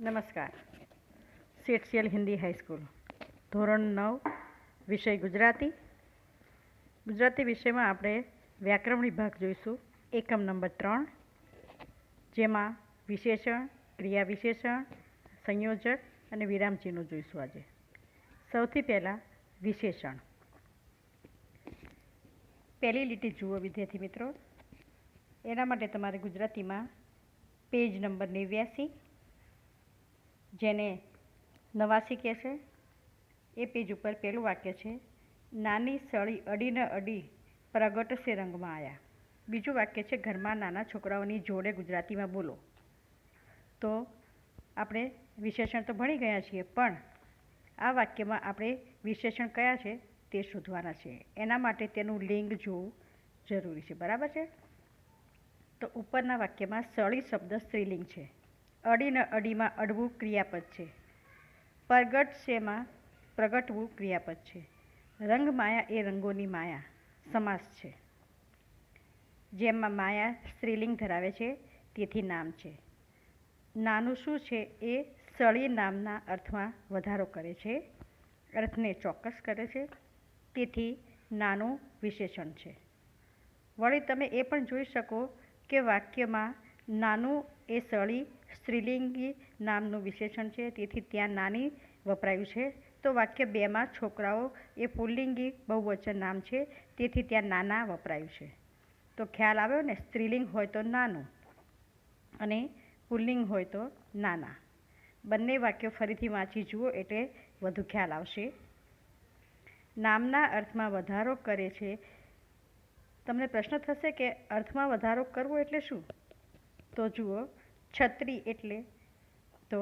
નમસ્કાર. CHCL Hindi high school ધોરણ 9 વિષય ગુજરાતી. ગુજરાતી વિષયમાં આપણે વ્યાકરણ વિભાગ જોઈશું. એકમ નંબર 3, જેમાં વિશેષણ, ક્રિયા વિશેષણ, સંયોજક અને વિરામચિહ્નો જોઈશું. આજે સૌથી પહેલાં વિશેષણ. પહેલી લીટી જુઓ વિદ્યાર્થી મિત્રો. એના માટે તમારે ગુજરાતીમાં પેજ નંબર 89, જેને 89 કહે છે, એ પેજ ઉપર પહેલું વાક્ય છે, નાની સળી અડીને અડી પ્રગટશે રંગમાં આયા. બીજું વાક્ય છે, ઘરમાં નાના છોકરાઓની જોડે ગુજરાતીમાં બોલો. તો આપણે વિશેષણ તો ભણી ગયા છીએ, પણ આ વાક્યમાં આપણે વિશેષણ કયા છે તે શોધવાના છે. એના માટે તેનું લિંગ જોવું જરૂરી છે. બરાબર છે? તો ઉપરના વાક્યમાં સળી શબ્દ સ્ત્રીલિંગ છે. અડીને અડીમાં અડવું ક્રિયાપદ છે. પ્રગટશેમાં પ્રગટવું ક્રિયાપદ છે. રંગમાયા એ રંગોની માયા સમાસ છે. જેમાં માયા સ્ત્રીલિંગ ધરાવે છે, તેથી નામ છે. નાનું શું છે? એ સળી નામના અર્થમાં વધારો કરે છે, અર્થને ચોક્કસ કરે છે, તેથી નાનું વિશેષણ છે. વળી તમે એ પણ જોઈ શકો કે વાક્યમાં નાનું એ સળી સ્ત્રીલિંગી નામનું વિશેષણ છે, તેથી ત્યાં નાની વપરાયું છે. તો વાક્ય 2માં છોકરાઓ એ પુલ્લિંગી બહુવચન નામ છે, તેથી ત્યાં નાના વપરાયું છે. તો ખ્યાલ આવ્યો ને? સ્ત્રીલિંગ હોય તો નાનું અને પુલ્લિંગ હોય તો નાના. બંને વાક્યો ફરીથી વાંચી જુઓ એટલે વધુ ખ્યાલ આવશે. નામના અર્થમાં વધારો કરે છે. તમને પ્રશ્ન થશે કે અર્થમાં વધારો કરવો એટલે શું? તો જુઓ, છત્રી એટલે, તો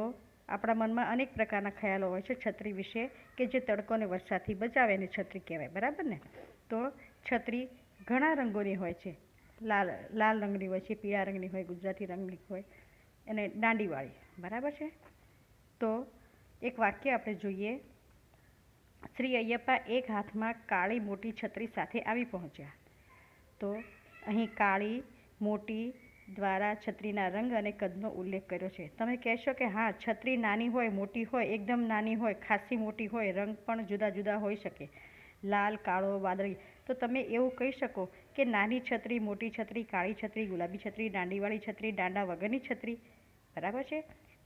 આપણા મનમાં અનેક પ્રકારના ખ્યાલો હોય છે છત્રી વિશે, કે જે તડકોને વરસાદથી બચાવે એને છત્રી કહેવાય. બરાબર ને? તો છત્રી ઘણા રંગોની હોય છે. લાલ રંગની હોય છે, પીળા રંગની હોય, ગુજરાતી રંગની હોય અને દાંડીવાળી. બરાબર છે? તો એક વાક્ય આપણે જોઈએ. શ્રી અય્યપ્પા એક હાથમાં કાળી મોટી છત્રી સાથે આવી પહોંચ્યા. તો અહીં કાળી મોટી દ્વારા છત્રીના રંગ અને કદનો ઉલ્લેખ કર્યો છે. તમે કહેશો કે હા, છત્રી નાની હોય, મોટી હોય, એકદમ નાની હોય, ખાસી મોટી હોય, રંગ પણ જુદા જુદા હોઈ શકે, લાલ, કાળો, વાદળી. તો તમે એવું કહી શકો કે નાની છત્રી, મોટી છત્રી, કાળી છત્રી, ગુલાબી છત્રી, દાંડીવાળી છત્રી, દાંડા વગરની છત્રી. બરાબર છે?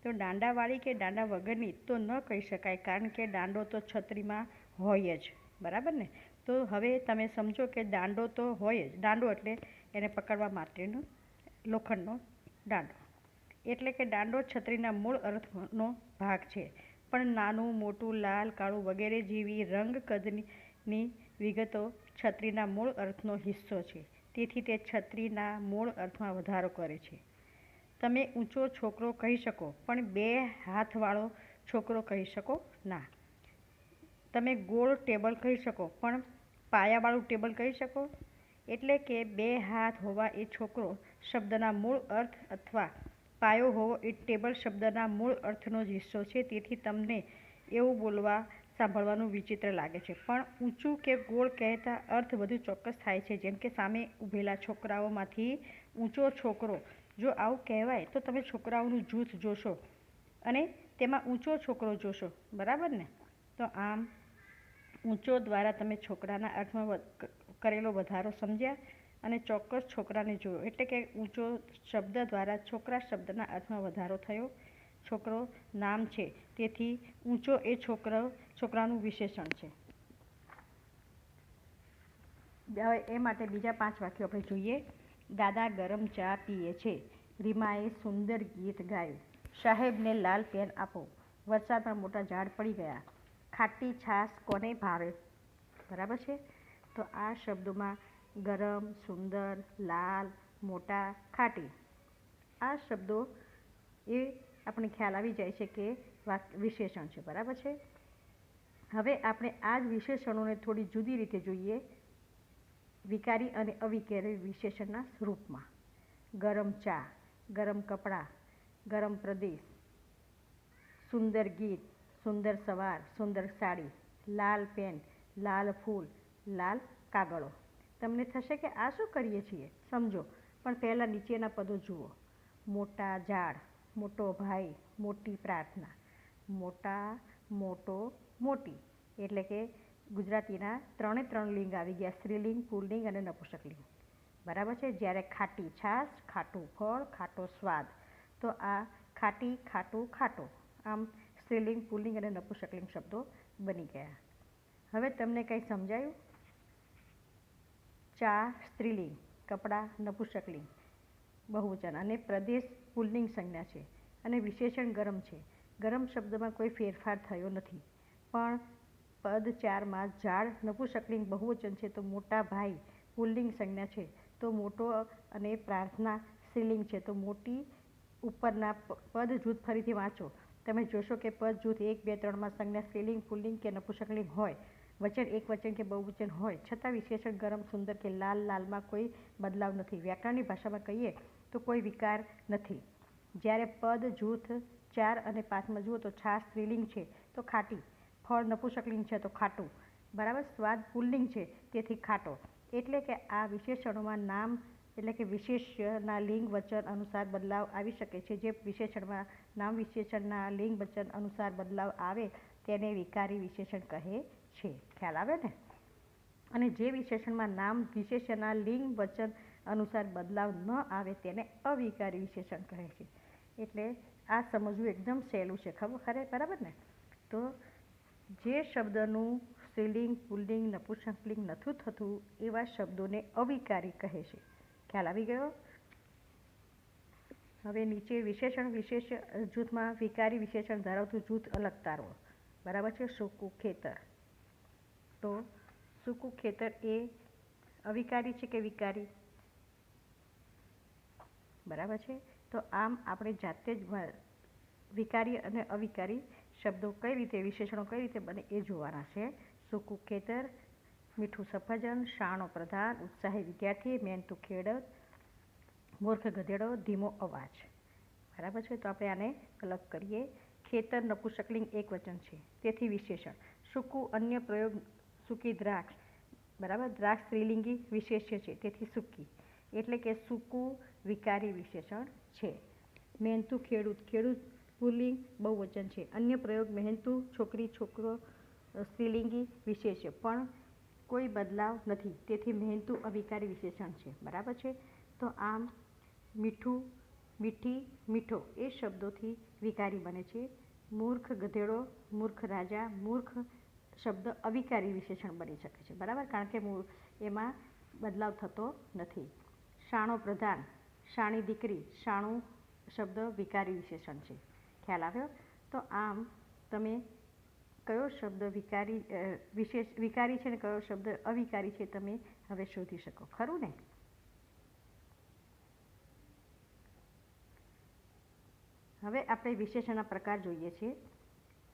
તો દાંડાવાળી કે દાંડા વગરની તો ન કહી શકાય, કારણ કે દાંડો તો છત્રીમાં હોય જ. બરાબર ને? તો હવે તમે સમજો કે દાંડો તો હોય જ. દાંડો એટલે એને પકડવા માટેનો લોખંડનો દાંડો. એટલે કે દાંડો છત્રીના મૂળ અર્થનો ભાગ છે. પણ નાનું, મોટું, લાલ, કાળું વગેરે જેવી રંગ કદની વિગતો છત્રીના મૂળ અર્થનો હિસ્સો છે. તેથી તે છત્રીના મૂળ અર્થમાં વધારો કરે છે. તમે ઊંચો છોકરો કહી શકો, પણ 2 હાથવાળો છોકરો કહી શકો ના. તમે ગોળ ટેબલ કહી શકો, પણ પાયાવાળું ટેબલ કહી શકો? એટલે કે 2 હાથ હોવા એ છોકરો શબ્દના મૂળ અર્થ અથવા પાયો હોવો એ ટેબલ શબ્દના મૂળ અર્થનો જ હિસ્સો છે. તેથી તમને એવું બોલવા સાંભળવાનું વિચિત્ર લાગે છે, પણ ઊંચું કે ગોળ કહેતા અર્થ વધુ ચોક્કસ થાય છે. જેમ કે સામે ઊભેલા છોકરાઓમાંથી ઊંચો છોકરો. જો આવું કહેવાય તો તમે છોકરાઓનું જૂથ જોશો અને તેમાં ઊંચો છોકરો જોશો. બરાબર ને? તો આમ ઊંચો દ્વારા તમે છોકરાના અર્થમાં કરેલો વધારો સમજ્યા અને ચોક્કસ છોકરાને જોયો. એટલે કે ઊંચો શબ્દ દ્વારા છોકરા શબ્દના અર્થમાં વધારો થયો. છોકરો નામ છે, તેથી ઊંચો એ છોકરાનું વિશેષણ છે. હવે એ માટે બીજા 5 વાક્યો આપણે જોઈએ. દાદા ગરમ ચા પીએ છે. રીમાએ સુંદર ગીત ગાયું. સાહેબને લાલ પેન આપો. વરસાદમાં મોટા ઝાડ પડી ગયા. ખાટી છાશ કોને ભાવે? બરાબર છે? તો આ શબ્દોમાં ગરમ, સુંદર, લાલ, મોટા, ખાટી, આ શબ્દો એ આપણે ખ્યાલ આવી જાય છે કે વિશેષણ છે. બરાબર છે? હવે આપણે આ જ વિશેષણોને થોડી જુદી રીતે જોઈએ, વિકારી અને અવિકારી વિશેષણના રૂપમાં. ગરમ ચા, ગરમ કપડાં, ગરમ પ્રદેશ, સુંદર ગીત, સુંદર સવાર, સુંદર સાડી, લાલ પેન, લાલ ફૂલ, લાલ કાગળો. તમને થશે કે આ શું કરીએ છીએ? સમજો. પણ પહેલાં નીચેના પદો જુઓ. મોટા ઝાડ, મોટો ભાઈ, મોટી પ્રાર્થના. મોટા, મોટો, મોટી એટલે કે ગુજરાતીના 3 લિંગ આવી ગયા, સ્ત્રીલિંગ, પુલ્લિંગ અને નપુંસકલિંગ. બરાબર છે. જ્યારે ખાટી છાશ, ખાટું ફળ, ખાટો સ્વાદ, તો આ ખાટી, ખાટું, ખાટો આમ સ્ત્રીલિંગ, પુલ્લિંગ અને નપુંસકલિંગ શબ્દો બની ગયા. હવે તમને કંઈ સમજાયું? ચા સ્ત્રીલિંગ, કપડાં નપુંસકલિંગ બહુવચન અને પ્રદેશ પુલ્લિંગ સંજ્ઞા છે અને વિશેષણ ગરમ છે. ગરમ શબ્દમાં કોઈ ફેરફાર થયો નથી, પણ પદ 4માં ઝાડ નપુંસકલિંગ બહુવચન છે તો મોટા ભાઈ પુલ્લિંગ સંજ્ઞા છે, તો મોટો અને પ્રાર્થના સ્ત્રીલિંગ છે. તો મોટી ઉપરના પદ જૂથ ફરીથી વાંચો. તમે જોશો કે પદ જૂથ 1, 2, 3માં સંજ્ઞા સ્ત્રીલિંગ, પુલ્લિંગ કે નપુંસકલિંગ હોય, વચન એકવચન કે બહુવચન હોય, છતાં વિશેષણ ગરમ, સુંદર કે લાલ, લાલમાં કોઈ બદલાવ નથી. વ્યાકરણની ભાષામાં કહીએ તો કોઈ વિકાર નથી. જ્યારે પદ જૂથ 4 અને 5માં જુઓ તો છાશ સ્ત્રીલિંગ છે તો ખાટી, ફળ નપુંસકલિંગ છે તો ખાટું, બરાબર. સ્વાદ પુલ્લિંગ છે તેથી ખાટો. એટલે કે આ વિશેષણોમાં નામ એટલે કે વિશેષ્યના લિંગ વચન અનુસાર બદલાવ આવી શકે છે. જે વિશેષણમાં નામ વિશેષણના લિંગ વચન અનુસાર બદલાવ આવે તેને વિકારી વિશેષણ કહે છે. ખ્યાલ આવે ને? અને જે વિશેષણમાં નામ વિશેષ્યના લિંગ વચન અનુસાર બદલાવ ન આવે તેને અવિકારી વિશેષણ કહે છે. એટલે આ સમજવું એકદમ સહેલું છે, ખરે બરાબર ને? તો જે શબ્દનું સ્ત્રીલિંગ, પુલ્લિંગ, નપુંસકલિંગ નથી થતું એવા શબ્દોને અવિકારી કહે છે. ખ્યાલ આવી ગયો? હવે નીચે વિશેષણ વિશેષ જૂથમાં વિકારી વિશેષણ ધરાવતું જૂથ અલગ તારવો. બરાબર છે. સૂકું ખેતર. તો સૂકું ખેતર એ અવિકારી છે કે વિકારી? બરાબર છે. તો આમ આપણે જાતે જ વિકારી અને અવિકારી શબ્દો કઈ રીતે, વિશેષણો કઈ રીતે બને એ જોવાના છે. સૂકું ખેતર, મીઠું સફરજન, શાણો પ્રધાન, ઉત્સાહી વિદ્યાર્થી, મહેનતુ ખેડૂત, મૂર્ખ ગધેડો, ધીમો અવાજ. બરાબર છે. તો આપણે આને અલગ કરીએ. ખેતર નપુંસકલિંગ એકવચન છે તેથી વિશેષણ. સૂકું અન્ય પ્રયોગ, સૂકી દ્રાક્ષ, બરાબર. દ્રાક્ષ સ્ત્રીલિંગી વિશેષ્ય છે તેથી સૂકી, એટલે કે સૂકું વિકારી વિશેષણ છે. મહેનતુ ખેડૂત, ખેડૂત પુલ્લિંગ બહુવચન છે. અન્ય પ્રયોગ મહેનતુ છોકરી, છોકરો સ્ત્રીલિંગી વિશેષ્ય, પણ કોઈ બદલાવ નથી તેથી મહેનતુ અવિકારી વિશેષણ છે. બરાબર છે. તો આમ મીઠું, મીઠી, મીઠો એ શબ્દોથી વિકારી બને છે. મૂર્ખ ગધેડો, મૂર્ખ રાજા, મૂર્ખ શબ્દ અવિકારી વિશેષણ બની શકે છે. બરાબર, કારણ કે એમાં બદલાવ થતો નથી. શાણો પ્રધાન, શાણી દીકરી, શાણું શબ્દ વિકારી વિશેષણ છે. ખ્યાલ આવ્યો? તો આમ તમે કયો શબ્દ વિકારી છે ને કયો શબ્દ અવિકારી છે તમે હવે શોધી શકો, ખરું ને? હવે આપણે વિશેષણના પ્રકાર જોઈએ છીએ.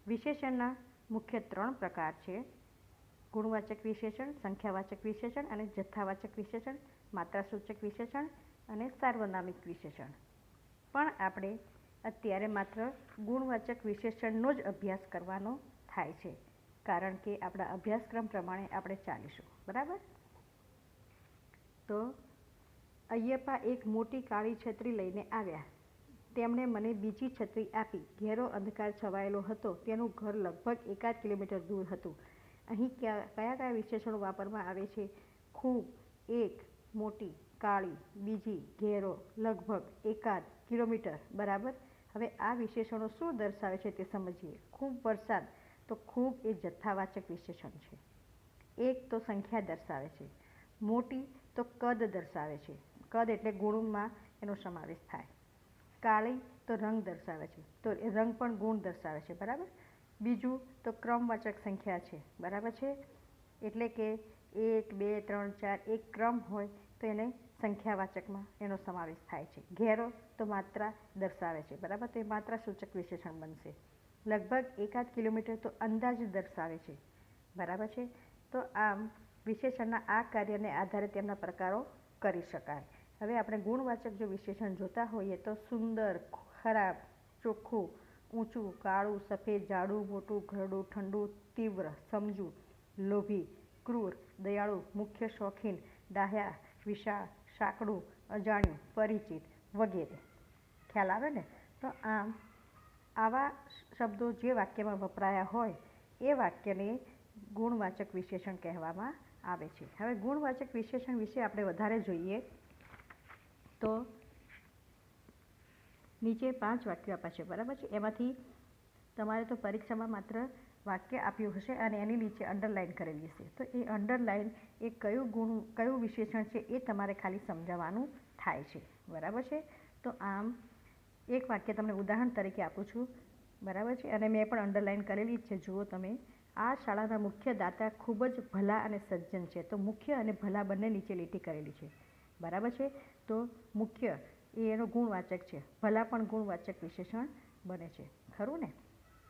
વિશેષણના મુખ્ય 3 પ્રકાર છે: ગુણવાચક વિશેષણ, સંખ્યાવાચક વિશેષણ અને જથ્થાવાચક વિશેષણ, માત્રાસૂચક વિશેષણ અને સાર્વનામિક વિશેષણ. પણ આપણે અત્યારે માત્ર ગુણવાચક વિશેષણનો જ અભ્યાસ કરવાનો થાય છે, કારણ કે આપણા અભ્યાસક્રમ પ્રમાણે આપણે ચાલીશું. બરાબર? તો અય્યપ્પા એક મોટી કાળી છત્રી લઈને આવ્યા. તેમણે મને બીજી છત્રી આપી. ઘેરો અંધકાર છવાયેલો હતો. તેનું ઘર લગભગ 1.5 કિલોમીટર દૂર હતું. અહીં કયા કયા વિશેષણો વાપરવામાં આવે છે? ખૂબ, એક, મોટી, કાળી, બીજી, ઘેરો, લગભગ, 1.5 કિલોમીટર. બરાબર. હવે આ વિશેષણો શું દર્શાવે છે તે સમજીએ. ખૂબ વરસાદ, તો ખૂબ એ જથ્થાવાચક વિશેષણ છે. એક તો સંખ્યા દર્શાવે છે. મોટી તો કદ દર્શાવે છે. કદ એટલે ગુણમાં એનો સમાવેશ થાય. કાળી તો રંગ દર્શાવે છે, તો એ રંગ પણ ગુણ દર્શાવે છે. બરાબર. બીજું તો ક્રમવાચક સંખ્યા છે. બરાબર છે. એટલે કે 1, 2, 3, 4 એક ક્રમ હોય તો એને સંખ્યાવાચકમાં એનો સમાવેશ થાય છે. ઘેરો તો માત્રા દર્શાવે છે. બરાબર. તો એ માત્રા સૂચક વિશેષણ બનશે. લગભગ 1.5 કિલોમીટર તો અંદાજ દર્શાવે છે. બરાબર છે. તો આમ વિશેષણના આ કાર્યને આધારે તેમના પ્રકારો કરી શકાય. હવે આપણે ગુણવાચક જો વિશેષણ જોતા હોઈએ તો સુંદર, ખરાબ, ચોખ્ખું, ઊંચું, કાળું, સફેદ, જાડું, મોટું, ઘરડું, ઠંડુ, તીવ્ર, સમજુ, લોભી, ક્રૂર, દયાળુ, મુખ્ય, શોખીન, ડાહ્યા, વિશાળ, સાંકડું, અજાણ્યું, પરિચિત વગેરે. ખ્યાલ આવે ને? તો આમ આવા શબ્દો જે વાક્યમાં વપરાયા હોય એ વાક્યને ગુણવાચક વિશેષણ કહેવામાં આવે છે. હવે ગુણવાચક વિશેષણ વિશે આપણે વધારે જોઈએ તો નીચે 5 વાક્યો આપ્યા છે, બરાબર છે. એમાંથી તમારે તો પરીક્ષામાં માત્ર વાક્ય આપ્યું હશે અને એની નીચે અંડરલાઇન કરેલી હશે. તો એ અંડરલાઇન એ કયું વિશેષણ છે એ તમારે ખાલી સમજાવવાનું થાય છે, બરાબર છે. તો આમ એક વાક્ય તમને ઉદાહરણ તરીકે આપું છું, બરાબર છે, અને મેં પણ અંડરલાઇન કરેલી જ છે. જુઓ તમે, આ શાળાના મુખ્ય દાતા ખૂબ જ ભલા અને સજ્જન છે. તો મુખ્ય અને ભલા બંને નીચે લીટી કરેલી છે, બરાબર છે. તો મુખ્ય એ એનો ગુણવાચક છે, ભલા પણ ગુણવાચક વિશેષણ બને છે, ખરું ને.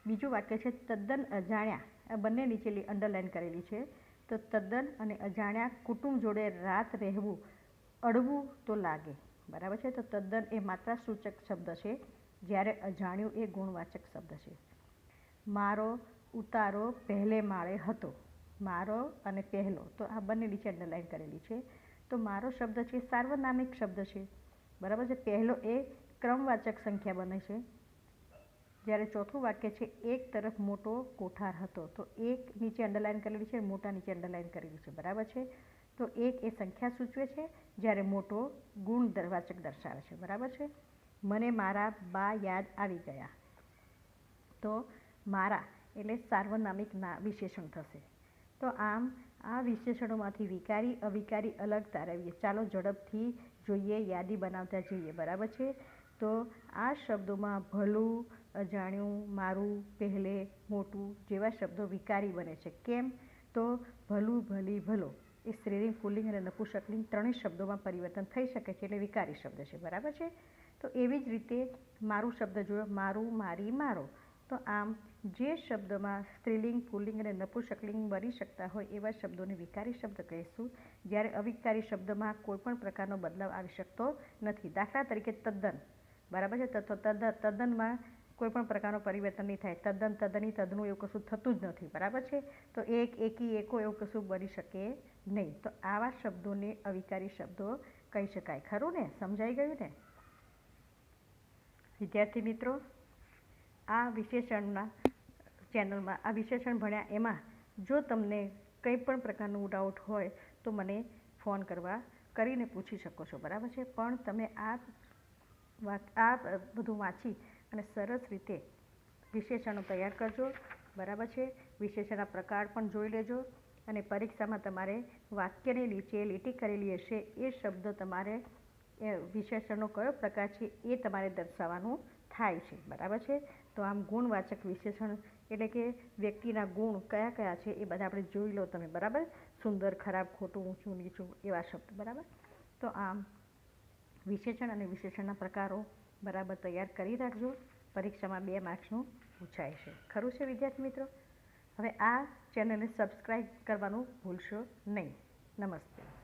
બીજું વાક્ય છે તદ્દન અજાણ્યા, આ બંને નીચે અંડરલાઇન કરેલી છે. તો તદ્દન અને અજાણ્યા કુટુંબ જોડે રાત રહેવું અડવું તો લાગે, બરાબર છે. તો તદ્દન એ માત્રા સૂચક શબ્દ છે, જ્યારે અજાણ્યું એ ગુણવાચક શબ્દ છે. મારો ઉતારો પહેલે માળે હતો, મારો અને પહેલો, તો આ બંને નીચે અંડરલાઇન કરેલી છે. તો મારો શબ્દ છે સાર્વનામિક શબ્દ છે, બરાબર છે. પહેલો એ ક્રમવાચક સંખ્યા બને છે, જ્યારે ચોથું વાક્ય છે એક તરફ મોટો કોઠાર હતો. તો એક નીચે અંડરલાઇન કરેલી છે, મોટા નીચે અંડરલાઇન કરેલી છે, બરાબર છે. તો એક એ સંખ્યા સૂચવે છે, જ્યારે મોટો ગુણવાચક દર્શાવે છે, બરાબર છે. મને મારા બા યાદ આવી ગયા, તો મારા એટલે સાર્વનામિક વિશેષણ થશે. તો આમ આ વિશેષણોમાંથી વિકારી અવિકારી અલગ તારવીએ. ચાલો ઝડપથી જોઈએ, યાદી બનાવતા જઈએ, બરાબર છે. તો આ શબ્દોમાં ભલું, અજાણ્યું, મારું, પહેલે, મોટું જેવા શબ્દો વિકારી બને છે. કેમ? તો ભલું, ભલી, ભલો એ સ્ત્રીલિંગ, પુલ્લિંગ અને નપુંસકલિંગ ત્રણેય શબ્દોમાં પરિવર્તન થઈ શકે છે, એટલે વિકારી શબ્દ છે, બરાબર છે. તો એવી જ રીતે મારું શબ્દ જોયો, મારું, મારી, મારો. તો આમ જે શબ્દમાં સ્ત્રીલિંગ, પુલ્લિંગ અને નપુંસકલિંગ બની શકતા હોય એવા શબ્દોને વિકારી શબ્દ કહીશું, જ્યારે અવિકારી શબ્દમાં કોઈ પણ પ્રકારનો બદલાવ આવી શકતો નથી. દાખલા તરીકે તદ્દન, બરાબર છે. તો તદ્દનમાં કોઈ પણ પ્રકારનો પરિવર્તન નહીં થાય. તદ્દન, તદ્દની, તદ્દનું એવું કશું થતું જ નથી, બરાબર છે. તો એક, એકી, એકો એવું કશું બની શકે નહીં. તો આવા શબ્દોને અવિકારી શબ્દો કહી શકાય, ખરું ને. સમજાઈ ગયું ને વિદ્યાર્થી મિત્રો? આ વિશેષણના ચેનલમાં આ વિશેષણ ભણ્યા એમાં જો તમને કંઈ પણ પ્રકારનું ડાઉટ હોય તો મને ફોન કરીને પૂછી શકો છો, બરાબર છે. પણ તમે આ બધું વાંચી અને સરસ રીતે વિશેષણો તૈયાર કરજો, બરાબર છે. વિશેષણના પ્રકાર પણ જોઈ લેજો અને પરીક્ષામાં તમારે વાક્યની નીચે લીટી કરેલી હશે એ શબ્દ તમારે વિશેષણનો કયો પ્રકાર છે એ તમારે દર્શાવવાનું થાય છે, બરાબર છે. તો આમ ગુણવાચક વિશેષણ એટલે કે વ્યક્તિના ગુણ કયા કયા છે એ બધા આપણે જોઈ લો તમે, બરાબર. સુંદર, ખરાબ, ખોટું, ઊંચું, નીચું એવા શબ્દ, બરાબર. તો આમ વિશેષણ અને વિશેષણના પ્રકારો બરાબર તૈયાર કરી રાખજો. પરીક્ષામાં 2 માર્ક્સનું પૂછાય છે, ખરું છે વિદ્યાર્થી મિત્રો? હવે આ ચેનલને સબસ્ક્રાઈબ કરવાનું ભૂલશો નહીં. નમસ્તે.